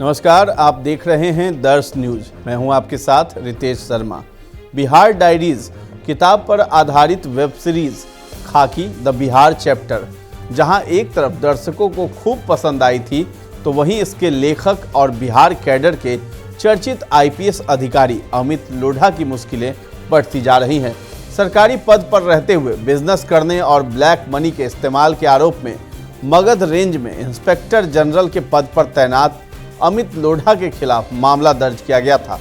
नमस्कार, आप देख रहे हैं दर्श न्यूज। मैं हूं आपके साथ रितेश शर्मा। बिहार डायरीज किताब पर आधारित वेब सीरीज खाकी द बिहार चैप्टर जहां एक तरफ दर्शकों को खूब पसंद आई थी, तो वहीं इसके लेखक और बिहार कैडर के चर्चित आईपीएस अधिकारी अमित लोढ़ा की मुश्किलें बढ़ती जा रही हैं। सरकारी पद पर रहते हुए बिजनेस करने और ब्लैक मनी के इस्तेमाल के आरोप में मगध रेंज में इंस्पेक्टर जनरल के पद पर तैनात अमित लोढ़ा के खिलाफ मामला दर्ज किया गया था।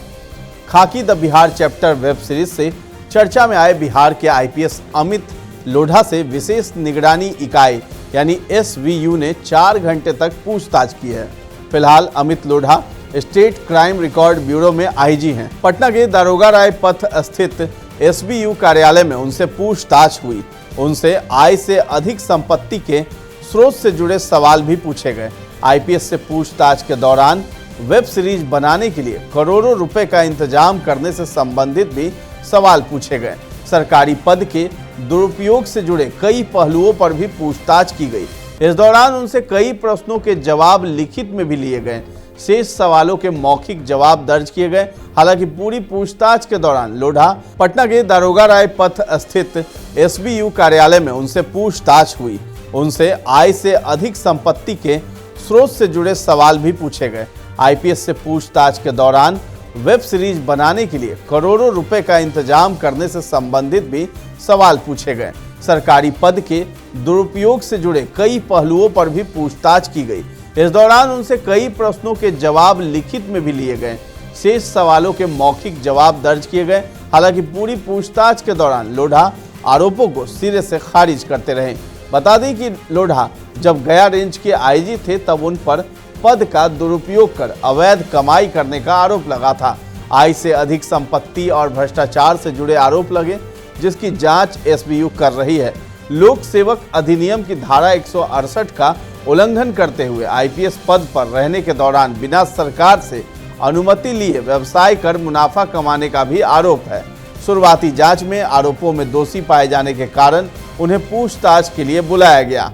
खाकी the Bihar chapter web series से चर्चा में आए बिहार के आईपीएस अमित लोढ़ा से विशेष निगरानी इकाई यानी एसवीयू ने 4 घंटे तक पूछताछ की है। फिलहाल Amit Lodha state crime record bureau में आईजी हैं। पटना के दारोगा राय पथ स्थित एसवीयू कार्यालय में उनसे पूछताछ हुई। उनसे आय से अधिक संपत्ति के स्रोत से जुड़े सवाल भी पूछे गए। आईपीएस से पूछताछ के दौरान वेब सीरीज बनाने के लिए करोड़ों रुपए का इंतजाम करने से संबंधित भी सवाल पूछे गए। सरकारी पद के दुरुपयोग से जुड़े कई पहलुओं पर भी पूछताछ की गई। इस दौरान उनसे कई प्रश्नों के जवाब लिखित में भी लिए गए। शेष सवालों के मौखिक जवाब दर्ज किए गए। हालांकि पूरी पूछताछ के दौरान लोढ़ा पटना के दारोगा राय पथ स्थित एसबीयू कार्यालय में उनसे पूछताछ हुई। उनसे आय से अधिक संपत्ति के स्रोत से जुड़े सवाल भी पूछे गए। आईपीएस से पूछताछ के दौरान वेब सीरीज बनाने के लिए करोड़ों रुपए का इंतजाम करने से संबंधित भी सवाल पूछे गए। सरकारी पद के दुरुपयोग से जुड़े कई पहलुओं पर भी पूछताछ की गई। इस दौरान उनसे कई प्रश्नों के जवाब लिखित में भी लिए गए। शेष सवालों के मौखिक जवाब दर्ज किए गए। हालांकि पूरी पूछताछ के दौरान लोढ़ा आरोपों को सिरे से खारिज करते रहे। बता दें कि लोढ़ा जब गया रेंज के आईजी थे तब उन पर पद का दुरुपयोग कर अवैध कमाई करने का आरोप लगा था। आय से अधिक संपत्ति और भ्रष्टाचार से जुड़े आरोप लगे, जिसकी जांच एसबीयू कर रही है। लोक सेवक अधिनियम की धारा 168 का उल्लंघन करते हुए आईपीएस पद पर रहने के दौरान बिना सरकार से अनुमति लिए व्यवसाय कर मुनाफा कमाने का भी आरोप है। शुरुआती जांच में आरोपों में दोषी पाए जाने के कारण उन्हें पूछताछ के लिए बुलाया गया।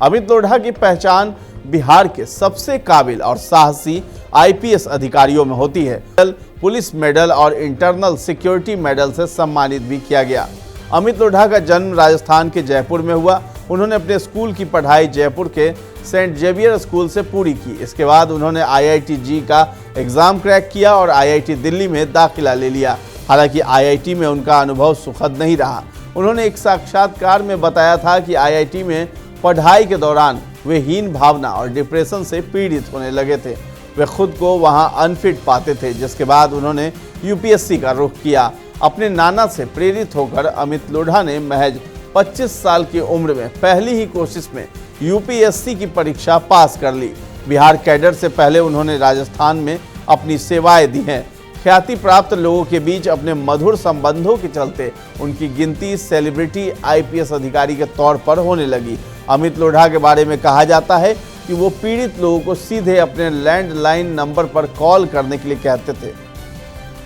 अमित लोढ़ा की पहचान बिहार के सबसे काबिल और साहसी आईपीएस अधिकारियों में होती है। पुलिस मेडल और इंटरनल सिक्योरिटी मेडल से सम्मानित भी किया गया। अमित लोढ़ा का जन्म राजस्थान के जयपुर में हुआ। उन्होंने अपने स्कूल की पढ़ाई जयपुर के सेंट जेवियर स्कूल से पूरी की। इसके बाद उन्होंने आईआईटी जी का एग्जाम क्रैक किया और आईआईटी दिल्ली में दाखिला ले लिया। हालांकि आईआईटी में उनका अनुभव सुखद नहीं रहा। उन्होंने एक साक्षात्कार में बताया था कि आईआईटी में पढ़ाई के दौरान वे हीन भावना और डिप्रेशन से पीड़ित होने लगे थे। वे खुद को वहां अनफिट पाते थे, जिसके बाद उन्होंने यूपीएससी का रुख किया। अपने नाना से प्रेरित होकर अमित लोढ़ा ने महज 25 साल की उम्र में पहली ही कोशिश में यूपीएससी की परीक्षा पास कर ली। बिहार कैडर से पहले उन्होंने राजस्थान में अपनी सेवाएं दी हैं। ख्याति प्राप्त लोगों के बीच अपने मधुर संबंधों के चलते उनकी गिनती सेलिब्रिटी आईपीएस अधिकारी के तौर पर होने लगी। अमित लोढ़ा के बारे में कहा जाता है कि वो पीड़ित लोगों को सीधे अपने लैंडलाइन नंबर पर कॉल करने के लिए कहते थे।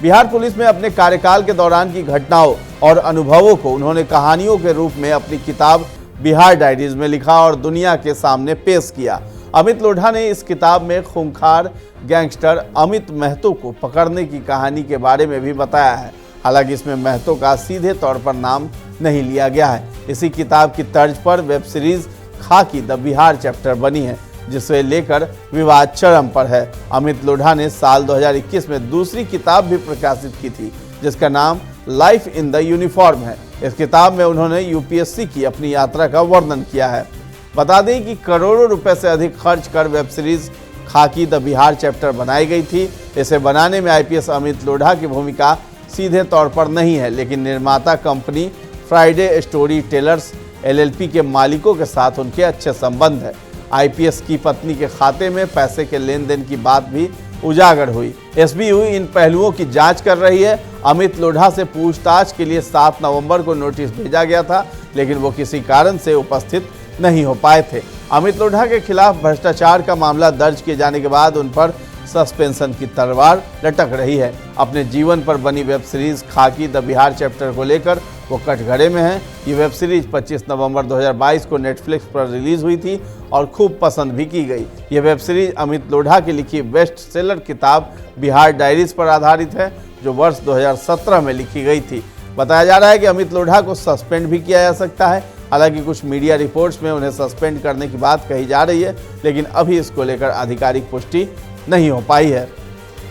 बिहार पुलिस में अपने कार्यकाल के दौरान की घटनाओं और अनुभवों को उन्होंने कहानियों के रूप में अपनी किताब बिहार डायरीज में लिखा और दुनिया के सामने पेश किया। अमित लोढ़ा ने इस किताब में खूंखार गैंगस्टर अमित महतो को पकड़ने की कहानी के बारे में भी बताया है। हालांकि इसमें महतो का सीधे तौर पर नाम नहीं लिया गया है। इसी किताब की तर्ज पर वेब सीरीज खाकी द बिहार चैप्टर बनी है, जिसे लेकर विवाद चरम पर है। अमित लोढ़ा ने साल 2021 में दूसरी किताब भी प्रकाशित की थी, जिसका नाम लाइफ इन द यूनिफॉर्म है। इस किताब में उन्होंने यूपीएससी की अपनी यात्रा का वर्णन किया है। बता दें कि करोड़ों रुपए से अधिक खर्च कर वेब सीरीज खाकी द बिहार चैप्टर बनाई गई थी। इसे बनाने में आईपीएस अमित लोढ़ा की भूमिका सीधे तौर पर नहीं है, लेकिन निर्माता company Friday story tellers LLP के मालिकों के साथ उनके अच्छे संबंध है। आईपीएस की पत्नी के खाते में पैसे के लेन देन की बात भी उजागर हुई। एसबीयू इन पहलुओं की जांच कर रही है। अमित लोढ़ा से पूछताछ के लिए 7 नवंबर को नोटिस भेजा गया था, लेकिन वो किसी कारण से उपस्थित नहीं हो पाए थे। अमित लोढ़ा के खिलाफ भ्रष्टाचार का मामला दर्ज किए जाने के बाद उन पर सस्पेंशन की तलवार लटक रही है। अपने जीवन पर बनी वेब सीरीज खाकी द बिहार चैप्टर को लेकर वो कटघरे में है। ये वेब सीरीज 25 नवंबर 2022 को नेटफ्लिक्स पर रिलीज हुई थी और खूब पसंद भी की गई। ये वेब सीरीज अमित लोढ़ा की लिखी बेस्ट सेलर किताब बिहार डायरीज पर आधारित है, जो वर्ष 2017 में लिखी गई थी। बताया जा रहा है कि अमित लोढ़ा को सस्पेंड भी किया जा सकता है। हालांकि कुछ मीडिया रिपोर्ट्स में उन्हें सस्पेंड करने की बात कही जा रही है, लेकिन अभी इसको लेकर आधिकारिक पुष्टि नहीं हो पाई है।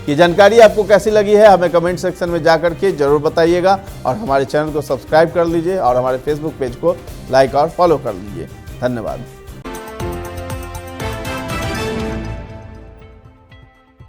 ये जानकारी आपको कैसी लगी है हमें कमेंट सेक्शन में जाकर के जरूर बताइएगा और हमारे चैनल को सब्सक्राइब कर लीजिए और हमारे फेसबुक पेज को लाइक और फॉलो कर लीजिए। धन्यवाद।